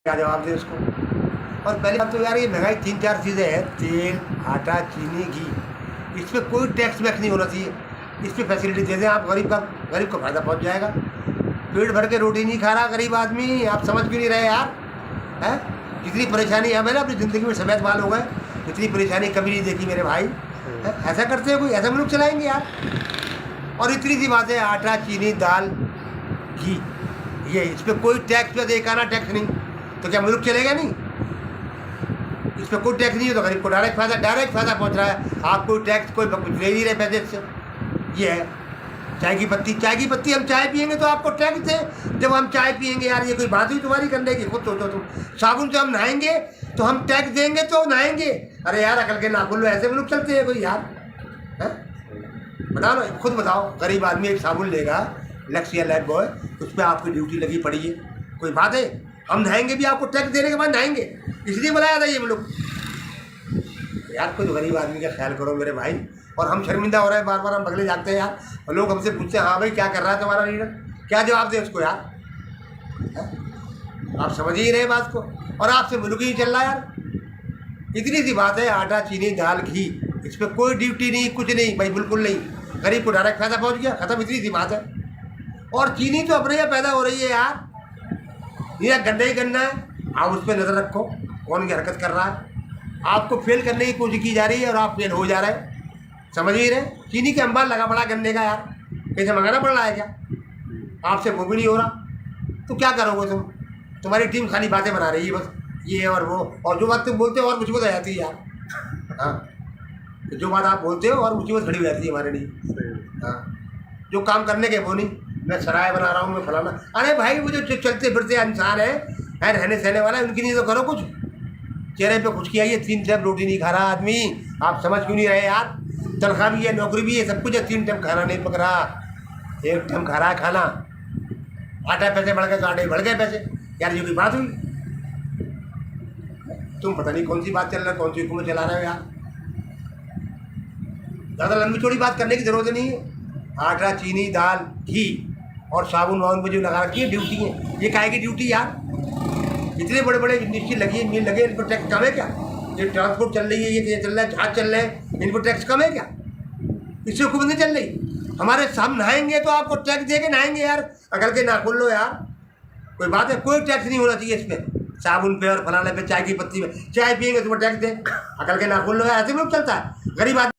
क्या जवाब दे उसको। और पहली बात तो यार ये महंगाई 3-4 चीज़ें हैं, तेल, आटा, चीनी, घी, इस पर कोई टैक्स वैक्स नहीं होना चाहिए। इस पर फैसिलिटी दे दें आप, गरीब को फ़ायदा पहुंच जाएगा। पेट भर के रोटी नहीं खा रहा गरीब आदमी, आप समझ क्यों नहीं रहे यार? हैं जितनी परेशानी हमें ना अपनी ज़िंदगी में सफ़ेद बाल हो गए, इतनी परेशानी कभी नहीं देखी मेरे भाई। ऐसा करते हैं कोई? ऐसा मुल्क चलाएंगे यार? और इतनी सी बात है, आटा, चीनी, दाल, घी, ये इस पर कोई टैक्स, पे एक आना टैक्स नहीं, तो क्या मुल्क चलेगा? नहीं, इस पर कोई टैक्स नहीं है तो गरीब को डायरेक्ट फ़ायदा पहुंच रहा है। आप कोई टैक्स कोई कुछ ले नहीं रहे पैसे से। ये है चाय की पत्ती हम चाय पियेंगे तो आपको टैक्स दें जब हम चाय पियेंगे? यार ये कोई बात हुई तुम्हारी करने की? खुद सोचो तुम। साबुन से हम नहाएंगे तो हम टैक्स देंगे तो नहाएंगे? अरे यार अकल के नाखून लो, ऐसे मुल्क चलते हैं कोई यार? है बताओ ना, खुद बताओ। गरीब आदमी एक साबुन लेगा लक्स या लाइफ बॉय, उस पर आपकी ड्यूटी लगी पड़ी है, कोई बात है? हम नहाएंगे भी आपको टैक्स देने के बाद नहाएंगे, इसलिए बनाया था ये मुल्क। यार कोई गरीब आदमी का ख्याल करो मेरे भाई। और हम शर्मिंदा हो रहे हैं, बार बार हम बगले जाते हैं यार, और लोग हमसे पूछते हैं हाँ भाई क्या कर रहा है तुम्हारा लीडर? क्या जवाब दें उसको यार? आप समझ ही रहे बात को, और आपसे मुल्क ही चल रहा है यार। इतनी सी बात है, आटा, चीनी, दाल, घी, इस पर कोई ड्यूटी नहीं, कुछ नहीं भाई, बिल्कुल नहीं। गरीब को डायरेक्ट फ़ायदा पहुँच गया, ख़त्म, इतनी सी बात है। और चीनी तो अपने यहाँ पैदा हो रही है यार, ये गन्ना ही गन्ना है। आप उस पर नज़र रखो कौन की हरकत कर रहा है। आपको फेल करने की कोशिश की जा रही है और आप फेल हो जा रहे हैं, समझ ही रहे। चीनी के अंबार लगा पड़ा गन्ने का यार, कैसे मंगाना पड़ रहा है क्या? आपसे वो भी नहीं हो रहा, तो क्या करोगे तुम? तुम्हारी टीम खाली बातें बना रही है बस, ये और वो, और जो बात तुम बोलते हो और मुसीबत आ जाती है यार। हाँ, जो बात आप बोलते हो और मुसीबत खड़ी हो जाती है हमारे लिए। हाँ, जो काम करने के वो नहीं, मैं सराय बना रहा हूँ, मैं फलाना। अरे भाई वो जो चलते फिरते इंसान है रहने सहने वाला, उनकी नहीं तो करो कुछ। चेहरे पे खुशकी आई है, 3 टाइम रोटी नहीं खा रहा आदमी, आप समझ क्यों नहीं रहे यार? तनख्वाह भी है, नौकरी भी है, सब कुछ है, 3 टाइम खाना नहीं पक रहा, 1 टाइम खा रहा है खाना। आटा पैसे बढ़ गए तो आटे बढ़ गए पैसे, यार ये कोई बात हुई? तुम पता नहीं कौन सी बात चल रहा है, कौन सी हुकूमत चला रहे हो यार। ज़्यादा लंबी चौड़ी बात करने की ज़रूरत नहीं है। आटा, चीनी, दाल, घी और साबुन वाबुन पर जो लगा रखी है ड्यूटी है, ये काहे की ड्यूटी यार? इतने बड़े बड़े इंडस्ट्री लगी है, मिल लगे, इन पर टैक्स कम है क्या? ये ट्रांसपोर्ट चल रही है, ये चल रहा है, जहाज चल रहे हैं, इन पर टैक्स कम है क्या? इससे हुकूमत नहीं चल रही। हमारे सामने नहाएंगे तो आपको टैक्स दे के नहाएंगे यार, अकल के नाखून लो यार, कोई बात है? कोई टैक्स नहीं होना चाहिए इस पर, साबुन पे और फलाने पे, चाय की पत्ती पे। चाय पियेंगे तो टैक्स दे, अकल के नाखून लो यार, ऐसे लोग चलता है। गरीब आदमी